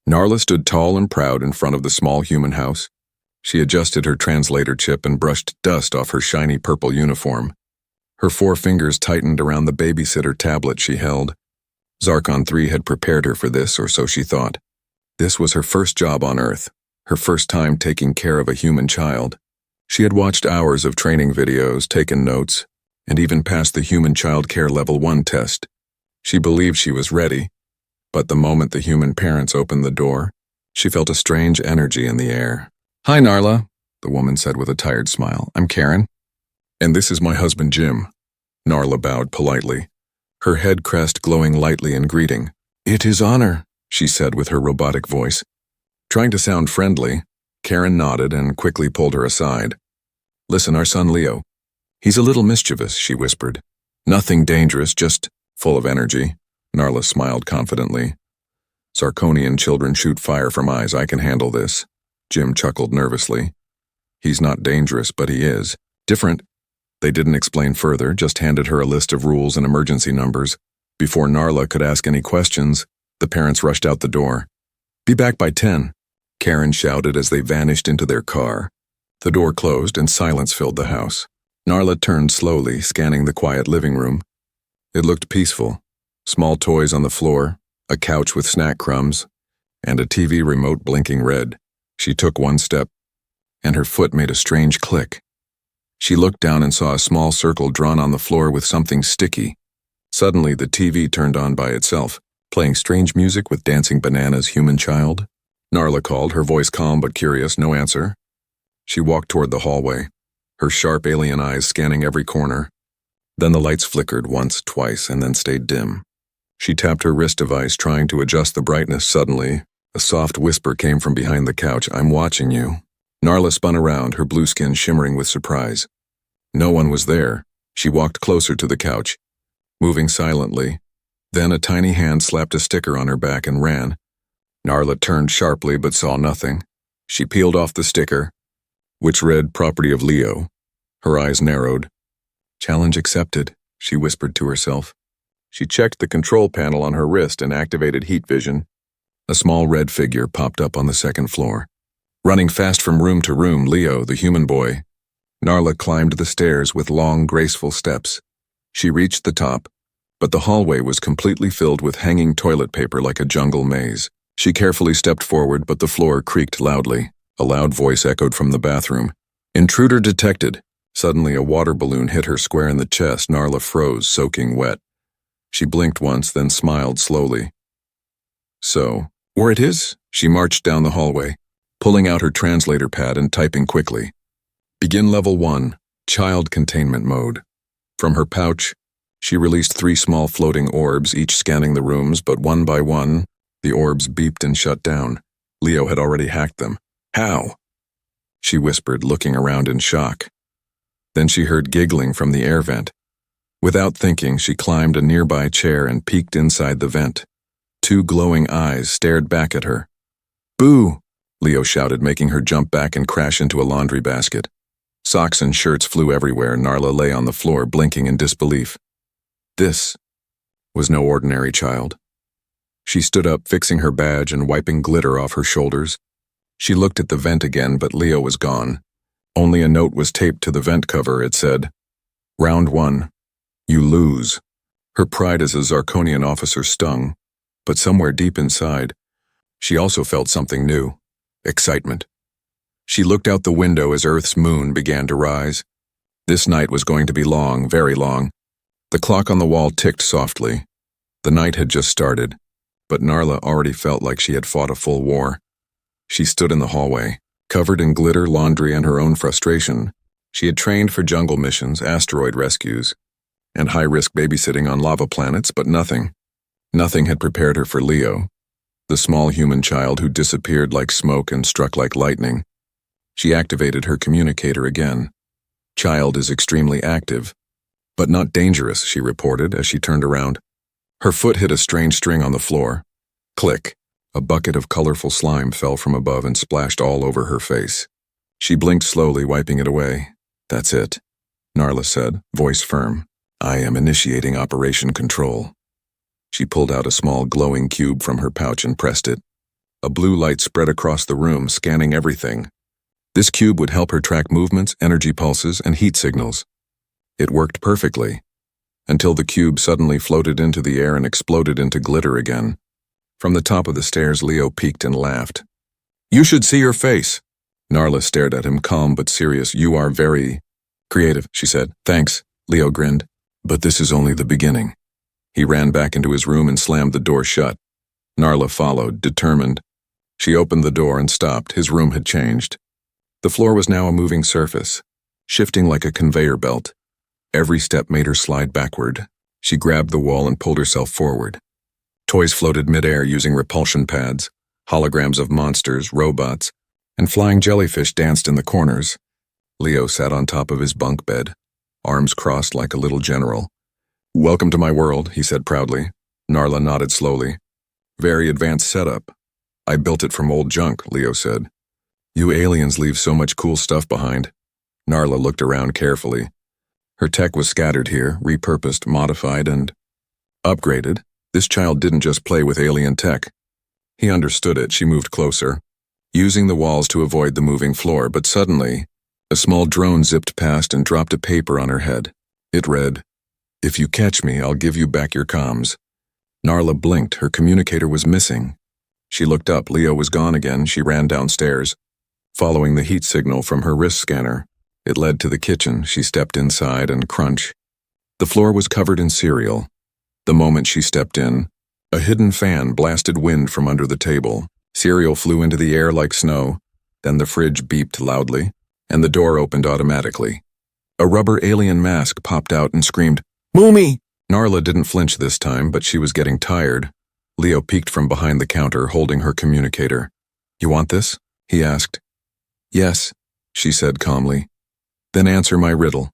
Narla stood tall and proud in front of the small human house. She adjusted her translator chip and brushed dust off her shiny purple uniform. Her 4 fingers tightened around the Babysitter tablet she held. Zarkon 3 had prepared her for this, or so she thought. This was her first job on Earth, her first time taking care of a human child. She had watched hours of training videos, taken notes, and even passed the Human Child Care Level 1 test. She believed she was ready, but the moment the human parents opened the door, she felt a strange energy in the air. "Hi, Narla," the woman said with a tired smile. "I'm Karen. And this is my husband, Jim." Narla bowed politely, her head crest glowing lightly in greeting. "It is honor," she said with her robotic voice. Trying to sound friendly, Karen nodded and quickly pulled her aside. "Listen, our son Leo. He's a little mischievous," she whispered. "Nothing dangerous, just full of energy." Narla smiled confidently. "Zarkonian children shoot fire from eyes. I can handle this." Jim chuckled nervously. "He's not dangerous, but he is. Different." They didn't explain further, just handed her a list of rules and emergency numbers. Before Narla could ask any questions, the parents rushed out the door. "Be back by 10, Karen shouted as they vanished into their car. The door closed and silence filled the house. Narla turned slowly, scanning the quiet living room. It looked peaceful. Small toys on the floor, a couch with snack crumbs, and a TV remote blinking red. She took one step, and her foot made a strange click. She looked down and saw a small circle drawn on the floor with something sticky. Suddenly, the TV turned on by itself, playing strange music with dancing bananas. "Human child?" Narla called, her voice calm but curious. No answer. She walked toward the hallway, her sharp alien eyes scanning every corner. Then the lights flickered once, twice, and then stayed dim. She tapped her wrist device, trying to adjust the brightness. Suddenly, a soft whisper came from behind the couch. "I'm watching you." Narla spun around, her blue skin shimmering with surprise. No one was there. She walked closer to the couch, moving silently. Then a tiny hand slapped a sticker on her back and ran. Narla turned sharply but saw nothing. She peeled off the sticker, which read "Property of Leo." Her eyes narrowed. "Challenge accepted," she whispered to herself. She checked the control panel on her wrist and activated heat vision. A small red figure popped up on the second floor. Running fast from room to room, Leo, the human boy. Narla climbed the stairs with long, graceful steps. She reached the top, but the hallway was completely filled with hanging toilet paper like a jungle maze. She carefully stepped forward, but the floor creaked loudly. A loud voice echoed from the bathroom. "Intruder detected." Suddenly, a water balloon hit her square in the chest. Narla froze, soaking wet. She blinked once, then smiled slowly. "So, where it is?" She marched down the hallway, pulling out her translator pad and typing quickly. "Begin level 1, child containment mode." From her pouch, she released 3 small floating orbs, each scanning the rooms, but one by one, the orbs beeped and shut down. Leo had already hacked them. "How?" she whispered, looking around in shock. Then she heard giggling from the air vent. Without thinking, she climbed a nearby chair and peeked inside the vent. 2 glowing eyes stared back at her. "Boo!" Leo shouted, making her jump back and crash into a laundry basket. Socks and shirts flew everywhere. Narla lay on the floor, blinking in disbelief. This was no ordinary child. She stood up, fixing her badge and wiping glitter off her shoulders. She looked at the vent again, but Leo was gone. Only a note was taped to the vent cover. It said, "Round 1. You lose." Her pride as a Zarkonian officer stung, but somewhere deep inside, she also felt something new. Excitement. She looked out the window as Earth's moon began to rise. This night was going to be long, very long. The clock on the wall ticked softly. The night had just started, but Narla already felt like she had fought a full war. She stood in the hallway, covered in glitter, laundry, and her own frustration. She had trained for jungle missions, asteroid rescues, and high-risk babysitting on lava planets, but nothing had prepared her for Leo, the small human child who disappeared like smoke and struck like lightning. She activated her communicator again. "Child is extremely active, but not dangerous," she reported as she turned around. Her foot hit a strange string on the floor. Click. A bucket of colorful slime fell from above and splashed all over her face. She blinked slowly, wiping it away. "That's it," Narla said, voice firm. "I am initiating Operation Control." She pulled out a small glowing cube from her pouch and pressed it. A blue light spread across the room, scanning everything. This cube would help her track movements, energy pulses, and heat signals. It worked perfectly, until the cube suddenly floated into the air and exploded into glitter again. From the top of the stairs, Leo peeked and laughed. "You should see your face." Narla stared at him, calm but serious. "You are very creative," she said. "Thanks," Leo grinned. "But this is only the beginning." He ran back into his room and slammed the door shut. Narla followed, determined. She opened the door and stopped. His room had changed. The floor was now a moving surface, shifting like a conveyor belt. Every step made her slide backward. She grabbed the wall and pulled herself forward. Toys floated midair using repulsion pads. Holograms of monsters, robots, and flying jellyfish danced in the corners. Leo sat on top of his bunk bed, arms crossed like a little general. "Welcome to my world," he said proudly. Narla nodded slowly. "Very advanced setup. I built it from old junk," Leo said. "You aliens leave so much cool stuff behind." Narla looked around carefully. Her tech was scattered here, repurposed, modified, and upgraded. This child didn't just play with alien tech. He understood it. She moved closer, using the walls to avoid the moving floor, but suddenly, a small drone zipped past and dropped a paper on her head. It read, "If you catch me, I'll give you back your comms." Narla blinked. Her communicator was missing. She looked up. Leo was gone again. She ran downstairs, following the heat signal from her wrist scanner. It led to the kitchen. She stepped inside and crunch. The floor was covered in cereal. The moment she stepped in, a hidden fan blasted wind from under the table. Cereal flew into the air like snow. Then the fridge beeped loudly, and the door opened automatically. A rubber alien mask popped out and screamed, "Moomy!" Narla didn't flinch this time, but she was getting tired. Leo peeked from behind the counter, holding her communicator. "You want this?" he asked. "Yes," she said calmly. "Then answer my riddle."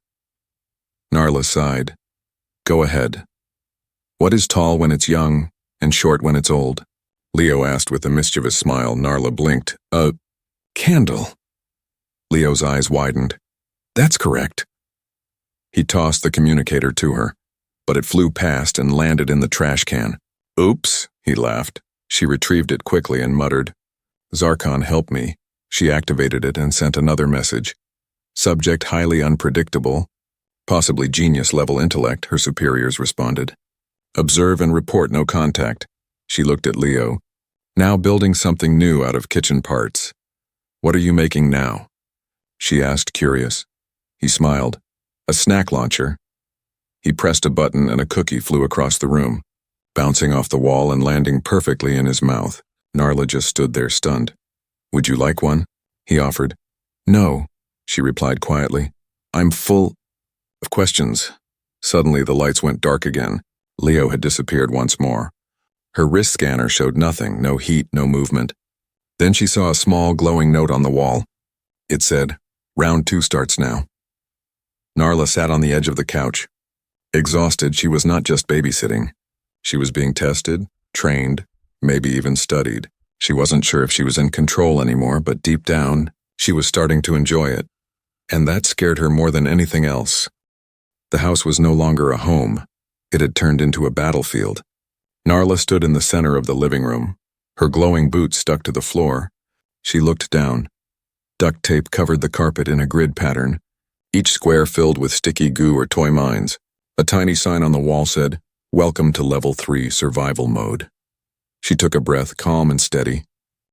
Narla sighed. "Go ahead. What is tall when it's young and short when it's old?" Leo asked with a mischievous smile. Narla blinked. "A candle." Leo's eyes widened. "That's correct." He tossed the communicator to her, but it flew past and landed in the trash can. "Oops," he laughed. She retrieved it quickly and muttered, "Zarkon, help me." She activated it and sent another message. "Subject highly unpredictable, possibly genius-level intellect," her superiors responded. "Observe and report no contact." She looked at Leo. "Now building something new out of kitchen parts. What are you making now?" she asked, curious. He smiled. "A snack launcher." He pressed a button and a cookie flew across the room, bouncing off the wall and landing perfectly in his mouth. Narla just stood there stunned. "Would you like one?" he offered. "No," she replied quietly. "I'm full of questions." Suddenly the lights went dark again. Leo had disappeared once more. Her wrist scanner showed nothing, no heat, no movement. Then she saw a small glowing note on the wall. It said, "Round 2 starts now." Narla sat on the edge of the couch. Exhausted, she was not just babysitting. She was being tested, trained, maybe even studied. She wasn't sure if she was in control anymore, but deep down, she was starting to enjoy it. And that scared her more than anything else. The house was no longer a home. It had turned into a battlefield. Narla stood in the center of the living room. Her glowing boots stuck to the floor. She looked down. Duct tape covered the carpet in a grid pattern, each square filled with sticky goo or toy mines. A tiny sign on the wall said, "Welcome to Level 3 Survival Mode." She took a breath, calm and steady,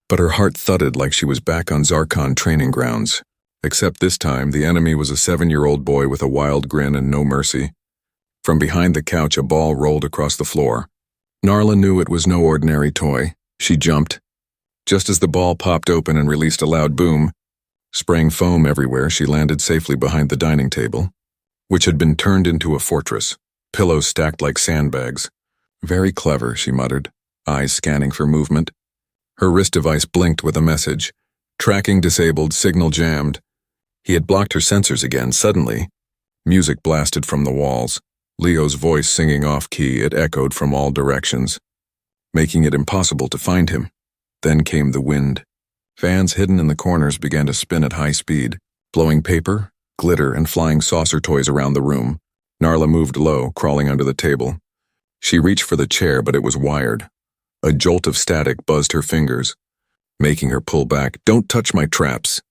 but her heart thudded like she was back on Zarkon training grounds. Except this time, the enemy was a 7-year-old boy with a wild grin and no mercy. From behind the couch, a ball rolled across the floor. Narla knew it was no ordinary toy. She jumped. Just as the ball popped open and released a loud boom, spraying foam everywhere, she landed safely behind the dining table, which had been turned into a fortress, pillows stacked like sandbags. "Very clever," she muttered, eyes scanning for movement. Her wrist device blinked with a message. "Tracking disabled, signal jammed." He had blocked her sensors again. Suddenly, music blasted from the walls. Leo's voice singing off-key, it echoed from all directions, making it impossible to find him. Then came the wind. Fans hidden in the corners began to spin at high speed, blowing paper, glitter, and flying saucer toys around the room. Narla moved low, crawling under the table. She reached for the chair, but it was wired. A jolt of static buzzed her fingers. making her pull back. "Don't touch my traps!"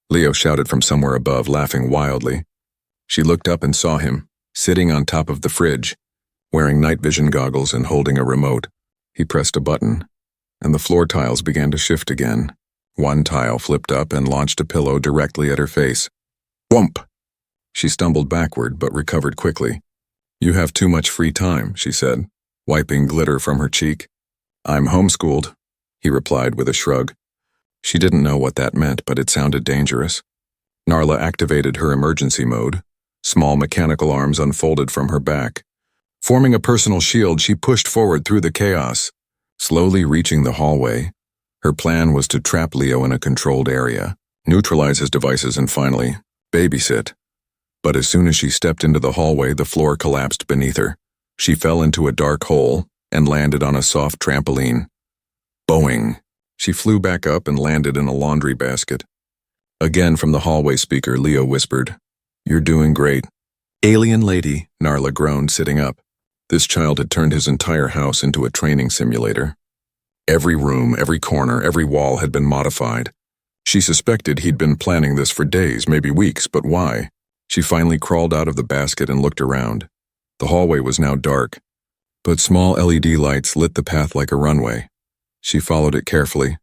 Leo shouted from somewhere above, laughing wildly. She looked up and saw him, sitting on top of the fridge, wearing night vision goggles and holding a remote. He pressed a button, and the floor tiles began to shift again. One tile flipped up and launched a pillow directly at her face. Whump! She stumbled backward but recovered quickly. "You have too much free time," she said, wiping glitter from her cheek. "I'm homeschooled," he replied with a shrug. She didn't know what that meant, but it sounded dangerous. Narla activated her emergency mode. Small mechanical arms unfolded from her back. Forming a personal shield, she pushed forward through the chaos, slowly reaching the hallway. Her plan was to trap Leo in a controlled area, neutralize his devices, and finally, babysit. But as soon as she stepped into the hallway, the floor collapsed beneath her. She fell into a dark hole and landed on a soft trampoline. Boing! She flew back up and landed in a laundry basket. Again from the hallway speaker, Leo whispered, "You're doing great." "Alien lady," Narla groaned, sitting up. This child had turned his entire house into a training simulator. Every room, every corner, every wall had been modified. She suspected he'd been planning this for days, maybe weeks, but why? She finally crawled out of the basket and looked around. The hallway was now dark, but small LED lights lit the path like a runway. She followed it carefully.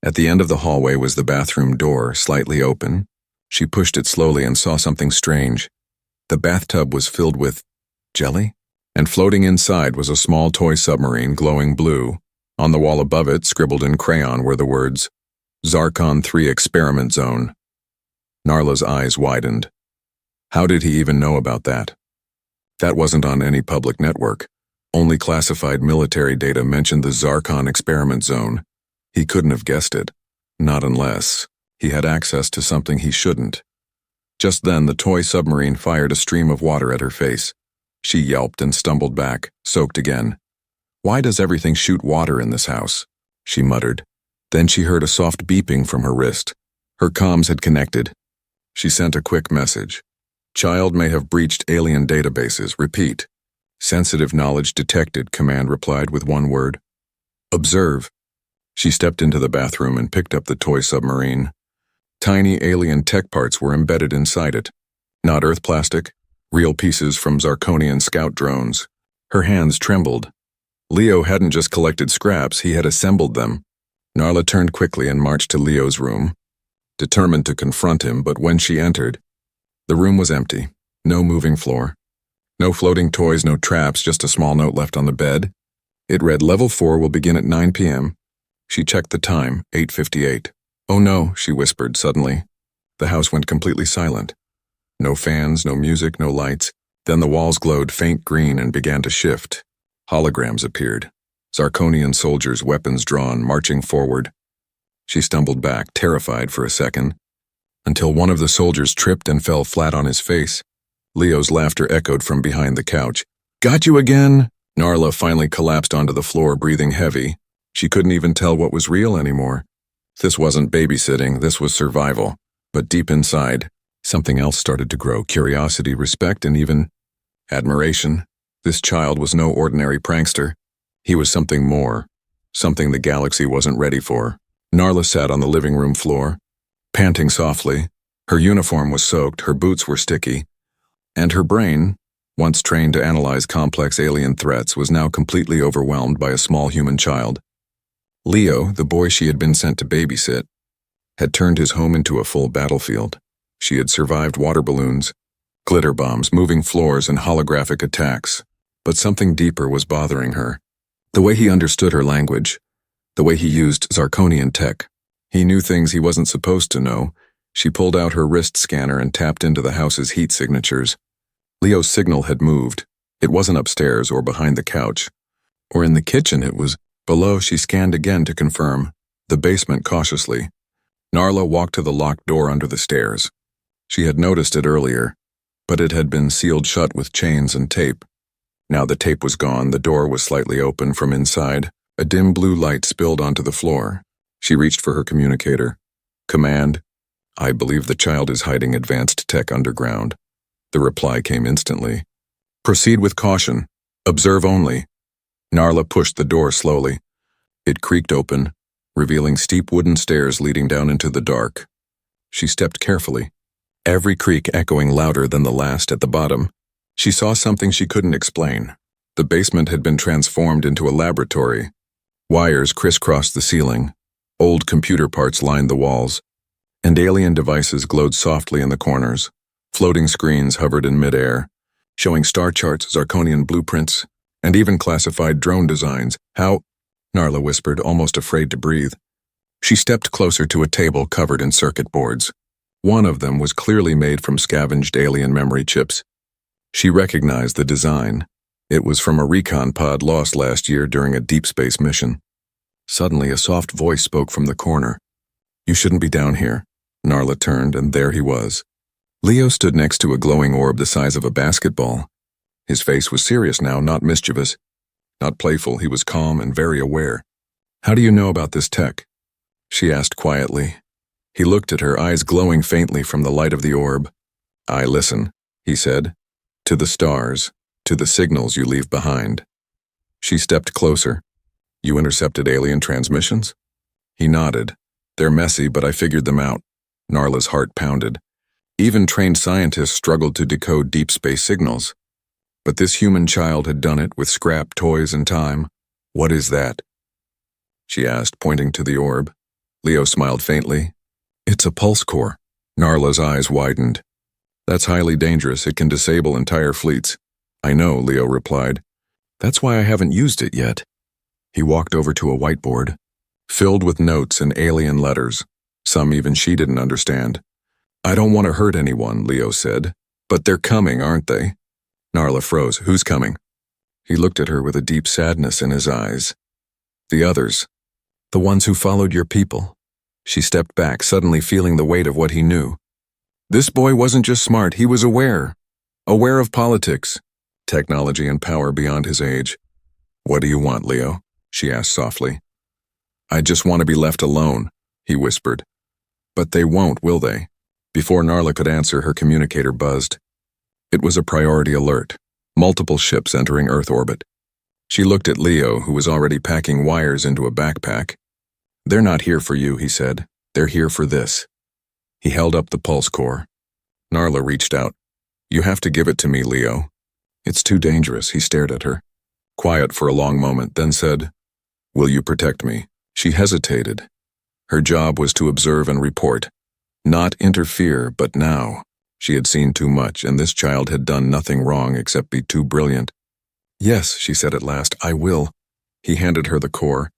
At the end of the hallway was the bathroom door, slightly open. She pushed it slowly and saw something strange. The bathtub was filled with jelly, and floating inside was a small toy submarine glowing blue. On the wall above it, scribbled in crayon, were the words, "Zarkon 3 Experiment Zone." Narla's eyes widened. How did he even know about that? That wasn't on any public network. Only classified military data mentioned the Zarkon Experiment Zone. He couldn't have guessed it. Not unless he had access to something he shouldn't. Just then, the toy submarine fired a stream of water at her face. She yelped and stumbled back, soaked again. "Why does everything shoot water in this house?" she muttered. Then she heard a soft beeping from her wrist. Her comms had connected. She sent a quick message. "Child may have breached alien databases. Repeat." "Sensitive knowledge detected," command replied with one word. "Observe." She stepped into the bathroom and picked up the toy submarine. Tiny alien tech parts were embedded inside it. Not Earth plastic, real pieces from Zarkonian scout drones. Her hands trembled. Leo hadn't just collected scraps, he had assembled them. Narla turned quickly and marched to Leo's room, determined to confront him, but when she entered, the room was empty. No moving floor. No floating toys, no traps, just a small note left on the bed. It read, "Level 4 will begin at 9 p.m. She checked the time, 8:58. "Oh no," she whispered suddenly. The house went completely silent. No fans, no music, no lights. Then the walls glowed faint green and began to shift. Holograms appeared. Zarkonian soldiers, weapons drawn, marching forward. She stumbled back, terrified for a second, until one of the soldiers tripped and fell flat on his face. Leo's laughter echoed from behind the couch. "Got you again?" Narla finally collapsed onto the floor, breathing heavy. She couldn't even tell what was real anymore. This wasn't babysitting, this was survival. But deep inside, something else started to grow. Curiosity, respect, and even admiration. This child was no ordinary prankster. He was something more. Something the galaxy wasn't ready for. Narla sat on the living room floor, panting softly. Her uniform was soaked, her boots were sticky, and her brain, once trained to analyze complex alien threats, was now completely overwhelmed by a small human child. Leo, the boy she had been sent to babysit, had turned his home into a full battlefield. She had survived water balloons, glitter bombs, moving floors, and holographic attacks. But something deeper was bothering her. The way he understood her language, the way he used Zarkonian tech. He knew things he wasn't supposed to know. She pulled out her wrist scanner and tapped into the house's heat signatures. Leo's signal had moved. It wasn't upstairs or behind the couch, or in the kitchen. It was below. She scanned again to confirm. The basement cautiously. Narla walked to the locked door under the stairs. She had noticed it earlier, but it had been sealed shut with chains and tape. Now the tape was gone, the door was slightly open from inside. A dim blue light spilled onto the floor. She reached for her communicator. "Command, I believe the child is hiding advanced tech underground." The reply came instantly. "Proceed with caution. Observe only." Narla pushed the door slowly. It creaked open. revealing steep wooden stairs leading down into the dark. She stepped carefully, every creak echoing louder than the last at the bottom. She saw something she couldn't explain. The basement had been transformed into a laboratory. Wires crisscrossed the ceiling, old computer parts lined the walls, and alien devices glowed softly in the corners. Floating screens hovered in midair, showing star charts, Zarkonian blueprints, and even classified drone designs. How? Narla whispered, almost afraid to breathe. She stepped closer to a table covered in circuit boards. One of them was clearly made from scavenged alien memory chips. She recognized the design. It was from a recon pod lost last year during a deep space mission. Suddenly, a soft voice spoke from the corner. "You shouldn't be down here." Narla turned, and there he was. Leo stood next to a glowing orb the size of a basketball. His face was serious now, not mischievous, not playful. He was calm and very aware. "How do you know about this tech?" she asked quietly. He looked at her, eyes glowing faintly from the light of the orb. "I listen," he said, "to the stars, to the signals you leave behind." She stepped closer. "You intercepted alien transmissions?" He nodded. "They're messy, but I figured them out." Narla's heart pounded. Even trained scientists struggled to decode deep space signals. But this human child had done it with scrap toys and time. "What is that?" she asked, pointing to the orb. Leo smiled faintly. "It's a pulse core." Narla's eyes widened. "That's highly dangerous. It can disable entire fleets." "I know," Leo replied. "That's why I haven't used it yet." He walked over to a whiteboard, filled with notes and alien letters, some even she didn't understand. "I don't want to hurt anyone," Leo said. "But they're coming, aren't they?" Narla froze. "Who's coming?" He looked at her with a deep sadness in his eyes. "The others. The ones who followed your people." She stepped back, suddenly feeling the weight of what he knew. This boy wasn't just smart, he was aware. Aware of politics, technology, and power beyond his age. "What do you want, Leo?" she asked softly. "I just want to be left alone," he whispered. "But they won't, will they?" Before Narla could answer, her communicator buzzed. It was a priority alert. Multiple ships entering Earth orbit. She looked at Leo, who was already packing wires into a backpack. "They're not here for you," he said. "They're here for this." He held up the pulse core. Narla reached out. "You have to give it to me, Leo." "It's too dangerous," he stared at her. Quiet for a long moment, then said, "Will you protect me?" She hesitated. Her job was to observe and report. Not interfere, but now. She had seen too much, and this child had done nothing wrong except be too brilliant. "Yes," she said at last, "I will." He handed her the core.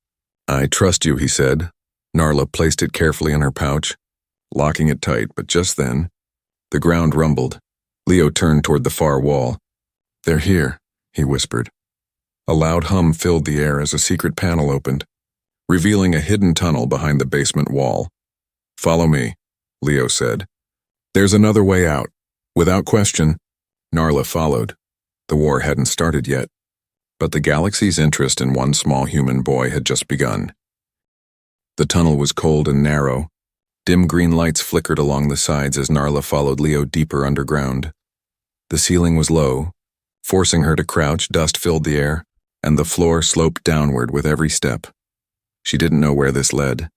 "I trust you," he said. Narla placed it carefully in her pouch, locking it tight, but just then, the ground rumbled. Leo turned toward the far wall. "They're here," he whispered. A loud hum filled the air as a secret panel opened, revealing a hidden tunnel behind the basement wall. "Follow me," Leo said. "There's another way out." Without question, Narla followed. The war hadn't started yet, but the galaxy's interest in one small human boy had just begun. The tunnel was cold and narrow. Dim green lights flickered along the sides as Narla followed Leo deeper underground. The ceiling was low. Forcing her to crouch, dust filled the air, and the floor sloped downward with every step. She didn't know where this led,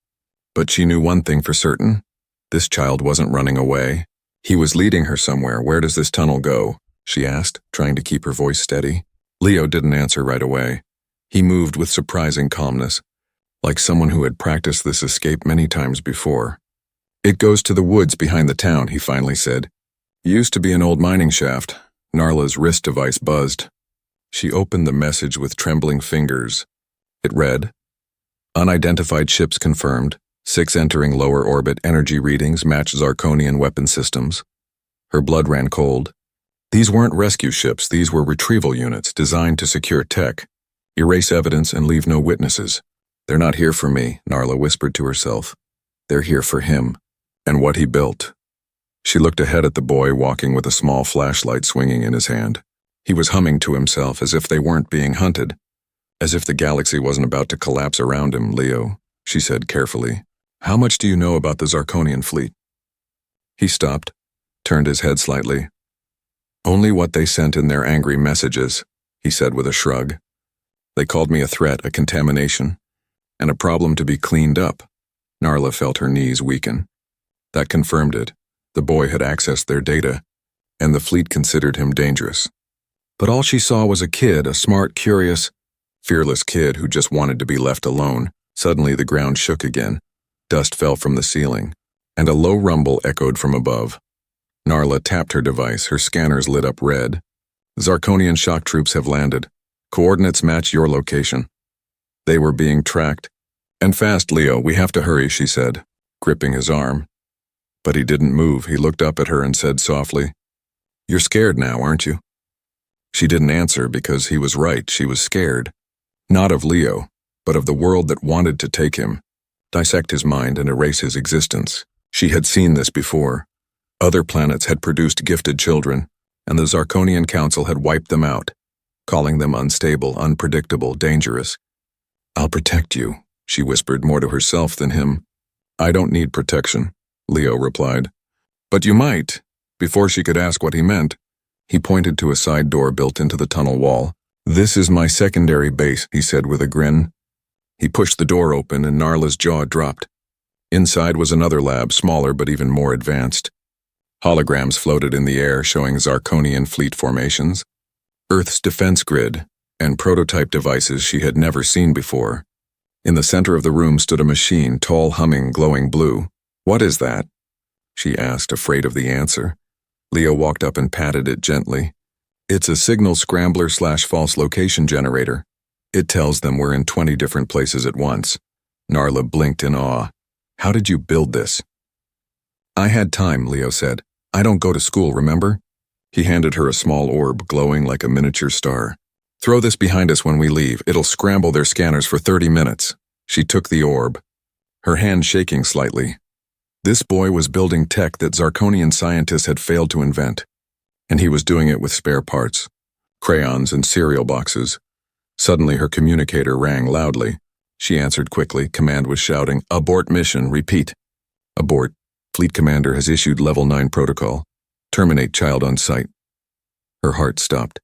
but she knew one thing for certain. This child wasn't running away. He was leading her somewhere. "Where does this tunnel go?" she asked, trying to keep her voice steady. Leo didn't answer right away. He moved with surprising calmness, like someone who had practiced this escape many times before. "It goes to the woods behind the town," he finally said. "Used to be an old mining shaft." Narla's wrist device buzzed. She opened the message with trembling fingers. It read, "Unidentified ships confirmed. 6 entering lower orbit. Energy readings match Zarkonian weapon systems." Her blood ran cold. These weren't rescue ships, these were retrieval units designed to secure tech, erase evidence, and leave no witnesses. "They're not here for me," Narla whispered to herself. "They're here for him, and what he built." She looked ahead at the boy walking with a small flashlight swinging in his hand. He was humming to himself as if they weren't being hunted, as if the galaxy wasn't about to collapse around him. "Leo," she said carefully, "how much do you know about the Zarkonian fleet?" He stopped, turned his head slightly. "Only what they sent in their angry messages," he said with a shrug. "They called me a threat, a contamination. and a problem to be cleaned up. Narla felt her knees weaken. That confirmed it. The boy had accessed their data, and the fleet considered him dangerous. But all she saw was a kid, a smart, curious, fearless kid who just wanted to be left alone. Suddenly the ground shook again. Dust fell from the ceiling, and a low rumble echoed from above. Narla tapped her device. Her scanners lit up red. Zarkonian shock troops have landed. Coordinates match your location. They were being tracked. And fast, Leo, we have to hurry, she said, gripping his arm. But he didn't move. He looked up at her and said softly, "You're scared now, aren't you?" She didn't answer because he was right. She was scared. Not of Leo, but of the world that wanted to take him, dissect his mind and erase his existence. She had seen this before. Other planets had produced gifted children, and the Zarkonian Council had wiped them out, calling them unstable, unpredictable, dangerous. "I'll protect you," she whispered more to herself than him. "I don't need protection," Leo replied. "But you might." Before she could ask what he meant, he pointed to a side door built into the tunnel wall. "This is my secondary base," he said with a grin. He pushed the door open and Narla's jaw dropped. Inside was another lab, smaller but even more advanced. Holograms floated in the air showing Zarkonian fleet formations, Earth's defense grid, and prototype devices she had never seen before. In the center of the room stood a machine, tall, humming, glowing blue. "What is that?" she asked, afraid of the answer. Leo walked up and patted it gently. "It's a signal scrambler/false location generator. It tells them we're in 20 different places at once." Narla blinked in awe. "How did you build this?" "I had time," Leo said. "I don't go to school, remember?" He handed her a small orb glowing like a miniature star. "Throw this behind us when we leave. It'll scramble their scanners for 30 minutes. She took the orb, her hand shaking slightly. This boy was building tech that Zarkonian scientists had failed to invent, and he was doing it with spare parts, crayons and cereal boxes. Suddenly her communicator rang loudly. She answered quickly. Command was shouting, "Abort mission, repeat." "Abort. Fleet Commander has issued Level 9 protocol. Terminate child on site." Her heart stopped.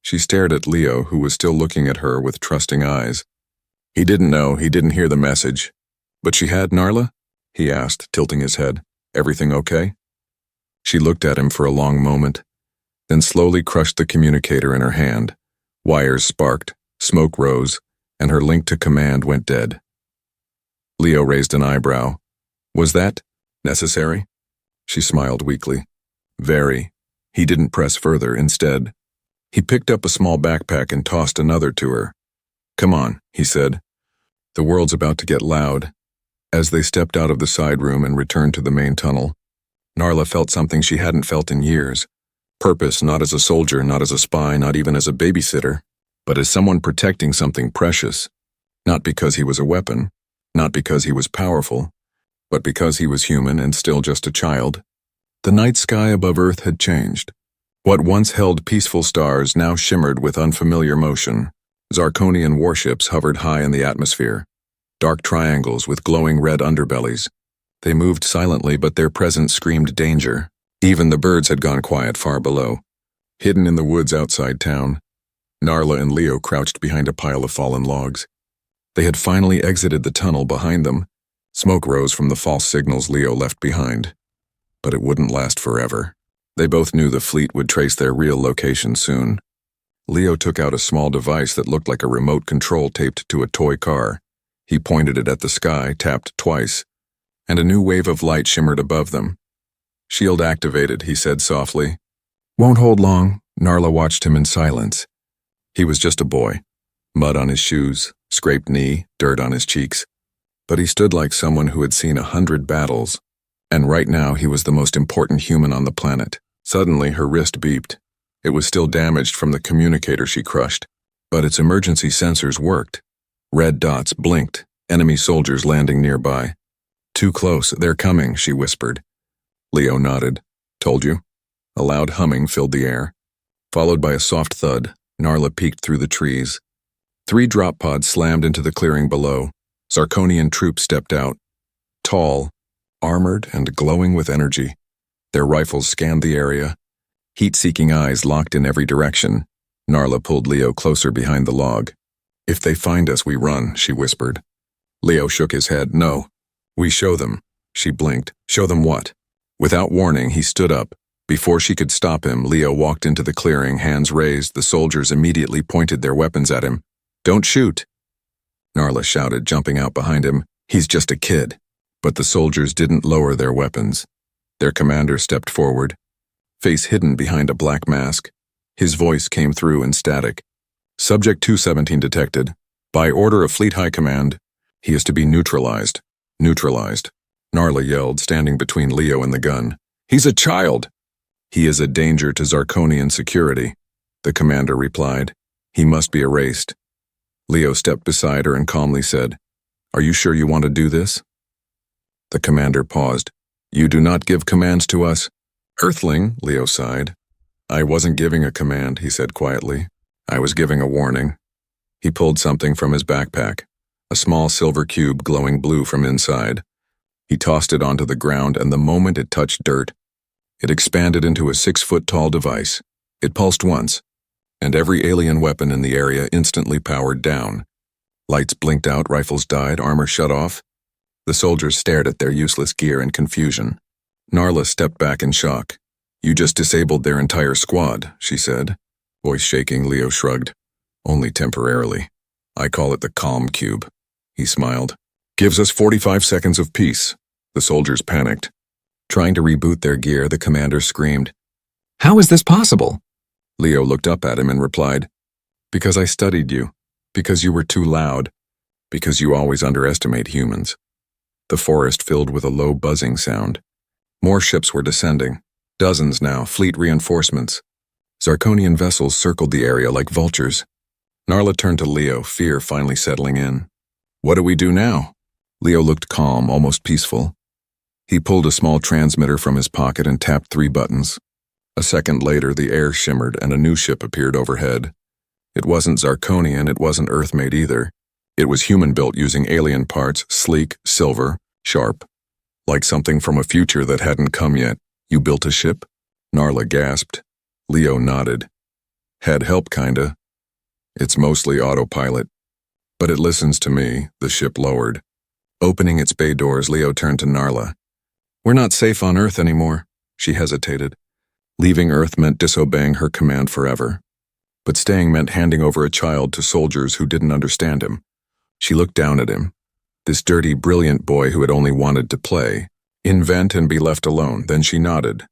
She stared at Leo, who was still looking at her with trusting eyes. He didn't know, he didn't hear the message. "But she had, Narla?" he asked, tilting his head. "Everything okay?" She looked at him for a long moment, then slowly crushed the communicator in her hand. Wires sparked, smoke rose, and her link to command went dead. Leo raised an eyebrow. "Was that necessary?" She smiled weakly. "Very." He didn't press further. Instead, he picked up a small backpack and tossed another to her. "Come on," he said. "The world's about to get loud." As they stepped out of the side room and returned to the main tunnel, Narla felt something she hadn't felt in years. Purpose, not as a soldier, not as a spy, not even as a babysitter, but as someone protecting something precious. Not because he was a weapon, not because he was powerful, but because he was human and still just a child. The night sky above Earth had changed. What once held peaceful stars now shimmered with unfamiliar motion. Zarkonian warships hovered high in the atmosphere, dark triangles with glowing red underbellies. They moved silently, but their presence screamed danger. Even the birds had gone quiet far below. Hidden in the woods outside town, Narla and Leo crouched behind a pile of fallen logs. They had finally exited the tunnel behind them. Smoke rose from the false signals Leo left behind. But it wouldn't last forever. They both knew the fleet would trace their real location soon. Leo took out a small device that looked like a remote control taped to a toy car. He pointed it at the sky, tapped twice, and a new wave of light shimmered above them. "Shield activated," he said softly. "Won't hold long." Narla watched him in silence. He was just a boy. Mud on his shoes, scraped knee, dirt on his cheeks. But he stood like someone who had seen 100 battles. And right now he was the most important human on the planet. Suddenly her wrist beeped. It was still damaged from the communicator she crushed, but its emergency sensors worked. Red dots blinked, enemy soldiers landing nearby. "Too close, they're coming," she whispered. Leo nodded. "Told you." A loud humming filled the air. Followed by a soft thud, Narla peeked through the trees. 3 drop pods slammed into the clearing below. Zarkonian troops stepped out. Tall, armored, and glowing with energy. Their rifles scanned the area. Heat-seeking eyes locked in every direction. Narla pulled Leo closer behind the log. "If they find us, we run," she whispered. Leo shook his head. No. We show them. She blinked. Show them what? Without warning, he stood up. Before she could stop him, Leo walked into the clearing, hands raised. The soldiers immediately pointed their weapons at him. Don't shoot! Narla shouted, jumping out behind him. He's just a kid. But the soldiers didn't lower their weapons. Their commander stepped forward, face hidden behind a black mask. His voice came through in static. Subject 217 detected. By order of Fleet High Command, he is to be neutralized. Neutralized. Narla yelled, standing between Leo and the gun. He's a child! He is a danger to Zarkonian security, the commander replied. He must be erased. Leo stepped beside her and calmly said, Are you sure you want to do this? The commander paused. You do not give commands to us. Earthling, Leo sighed. I wasn't giving a command, he said quietly. I was giving a warning. He pulled something from his backpack, a small silver cube glowing blue from inside. He tossed it onto the ground, and the moment it touched dirt, it expanded into a 6-foot-tall device. It pulsed once, and every alien weapon in the area instantly powered down. Lights blinked out, rifles died, armor shut off. The soldiers stared at their useless gear in confusion. Narla stepped back in shock. You just disabled their entire squad, she said. Voice shaking, Leo shrugged. Only temporarily. I call it the calm cube. He smiled. Gives us 45 seconds of peace. The soldiers panicked. Trying to reboot their gear, the commander screamed. How is this possible? Leo looked up at him and replied, Because I studied you. Because you were too loud. Because you always underestimate humans. The forest filled with a low buzzing sound. More ships were descending. Dozens now, fleet reinforcements. Zarkonian vessels circled the area like vultures. Narla turned to Leo, fear finally settling in. What do we do now? Leo looked calm, almost peaceful. He pulled a small transmitter from his pocket and tapped 3 buttons. A second later, the air shimmered and a new ship appeared overhead. It wasn't Zarkonian, it wasn't Earth-made either. It was human-built using alien parts, sleek, silver, sharp. Like something from a future that hadn't come yet. You built a ship? Narla gasped. Leo nodded. Had help, kinda. It's mostly autopilot. But it listens to me, the ship lowered. Opening its bay doors, Leo turned to Narla. We're not safe on Earth anymore, she hesitated. Leaving Earth meant disobeying her command forever. But staying meant handing over a child to soldiers who didn't understand him. She looked down at him. This dirty, brilliant boy who had only wanted to play, invent and be left alone. Then she nodded.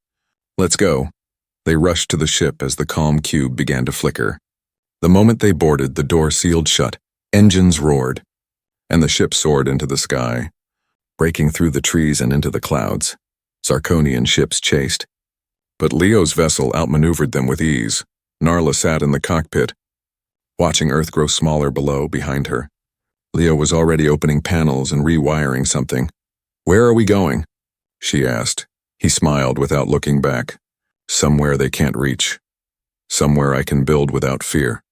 Let's go. They rushed to the ship as the calm cube began to flicker. The moment they boarded, the door sealed shut, engines roared, and the ship soared into the sky, breaking through the trees and into the clouds. Zarkonian ships chased. But Leo's vessel outmaneuvered them with ease. Narla sat in the cockpit, watching Earth grow smaller below, behind her. Leo was already opening panels and rewiring something. Where are we going? She asked. He smiled without looking back. Somewhere they can't reach. Somewhere I can build without fear.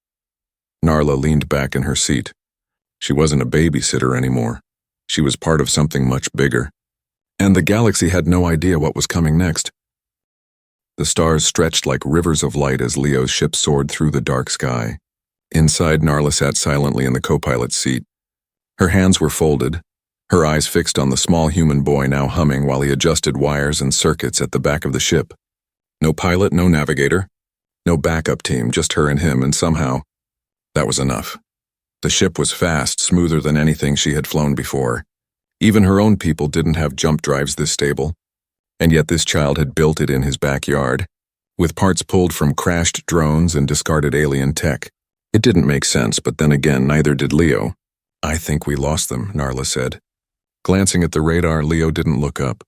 Narla leaned back in her seat. She wasn't a babysitter anymore. She was part of something much bigger. And the galaxy had no idea what was coming next. The stars stretched like rivers of light as Leo's ship soared through the dark sky. Inside, Narla sat silently in the co-pilot's seat. Her hands were folded, her eyes fixed on the small human boy now humming while he adjusted wires and circuits at the back of the ship. No pilot, no navigator, no backup team, just her and him, and somehow, that was enough. The ship was fast, smoother than anything she had flown before. Even her own people didn't have jump drives this stable. And yet this child had built it in his backyard, with parts pulled from crashed drones and discarded alien tech. It didn't make sense, but then again, neither did Leo. I think we lost them, Narla said. Glancing at the radar, Leo didn't look up.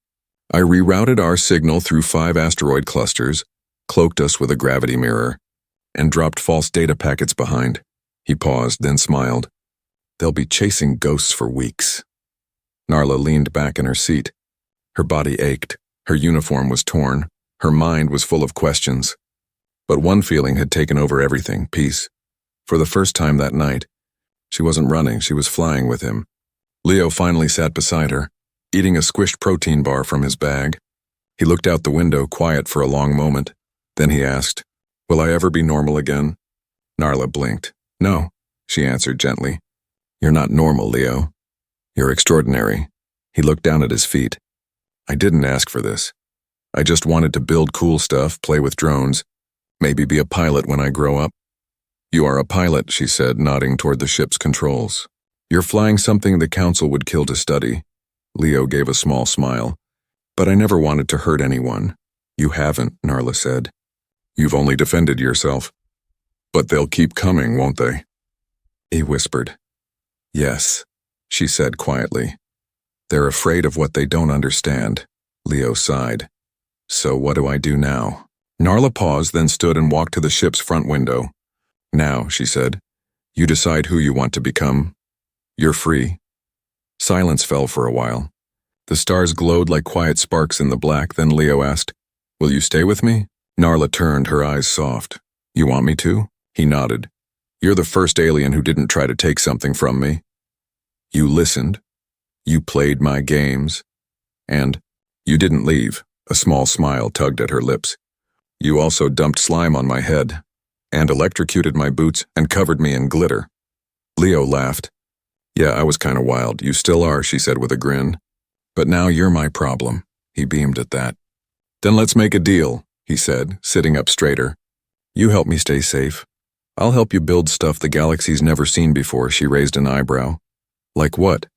I rerouted our signal through 5 asteroid clusters, cloaked us with a gravity mirror, and dropped false data packets behind. He paused, then smiled. They'll be chasing ghosts for weeks. Narla leaned back in her seat. Her body ached. Her uniform was torn. Her mind was full of questions. But one feeling had taken over everything, peace. For the first time that night, she wasn't running, she was flying with him. Leo finally sat beside her, eating a squished protein bar from his bag. He looked out the window, quiet for a long moment. Then he asked, Will I ever be normal again? Narla blinked. No, she answered gently. You're not normal, Leo. You're extraordinary. He looked down at his feet. I didn't ask for this. I just wanted to build cool stuff, play with drones, maybe be a pilot when I grow up. You are a pilot, she said, nodding toward the ship's controls. You're flying something the council would kill to study. Leo gave a small smile. But I never wanted to hurt anyone. You haven't, Narla said. You've only defended yourself. But they'll keep coming, won't they? He whispered. Yes, she said quietly. They're afraid of what they don't understand. Leo sighed. So what do I do now? Narla paused, then stood and walked to the ship's front window. Now, she said, you decide who you want to become. You're free. Silence fell for a while. The stars glowed like quiet sparks in the black, then Leo asked, Will you stay with me? Narla turned, her eyes soft. You want me to? He nodded. You're the first alien who didn't try to take something from me. You listened. You played my games. And you didn't leave. A small smile tugged at her lips. You also dumped slime on my head, and electrocuted my boots and covered me in glitter. Leo laughed. Yeah, I was kind of wild. You still are, she said with a grin. But now you're my problem. He beamed at that. Then let's make a deal, he said, sitting up straighter. You help me stay safe. I'll help you build stuff the galaxy's never seen before, she raised an eyebrow. Like what?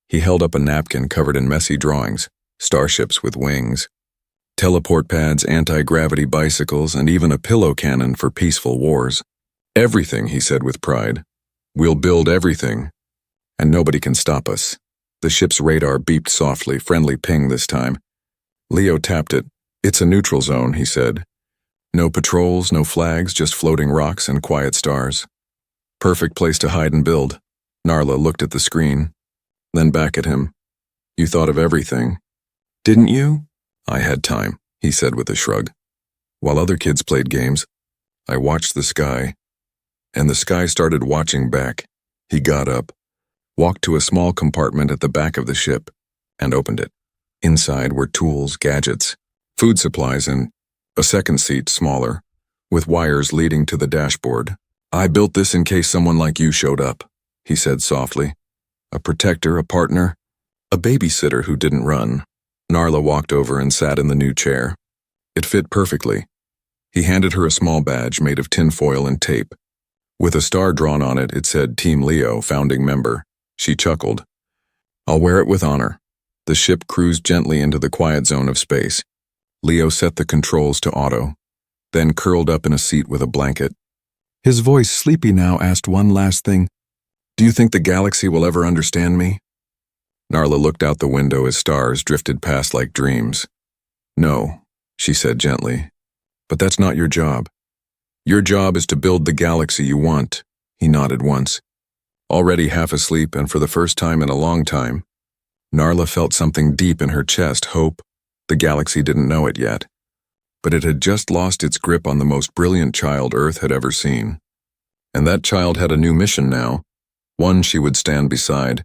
He held up a napkin covered in messy drawings, starships with wings, teleport pads, anti-gravity bicycles, and even a pillow cannon for peaceful wars. Everything, he said with pride. We'll build everything. And nobody can stop us. The ship's radar beeped softly, friendly ping this time. Leo tapped it. It's a neutral zone, he said. No patrols, no flags, just floating rocks and quiet stars. Perfect place to hide and build. Narla looked at the screen, then back at him. You thought of everything. Didn't you? I had time, he said with a shrug. While other kids played games, I watched the sky, and the sky started watching back. He got up, walked to a small compartment at the back of the ship, and opened it. Inside were tools, gadgets, food supplies, and a second seat, smaller, with wires leading to the dashboard. I built this in case someone like you showed up, he said softly. A protector, a partner, a babysitter who didn't run. Narla walked over and sat in the new chair. It fit perfectly. He handed her a small badge made of tinfoil and tape. With a star drawn on it, it said Team Leo, founding member. She chuckled. I'll wear it with honor. The ship cruised gently into the quiet zone of space. Leo set the controls to auto, then curled up in a seat with a blanket. His voice, sleepy now, asked one last thing. Do you think the galaxy will ever understand me? Narla looked out the window as stars drifted past like dreams. No, she said gently. But that's not your job. Your job is to build the galaxy you want. He nodded once. Already half asleep, and for the first time in a long time, Narla felt something deep in her chest, hope. The galaxy didn't know it yet, but it had just lost its grip on the most brilliant child Earth had ever seen. And that child had a new mission now, one she would stand beside,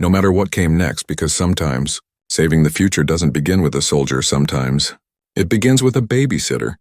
no matter what came next, because sometimes saving the future doesn't begin with a soldier, sometimes it begins with a babysitter.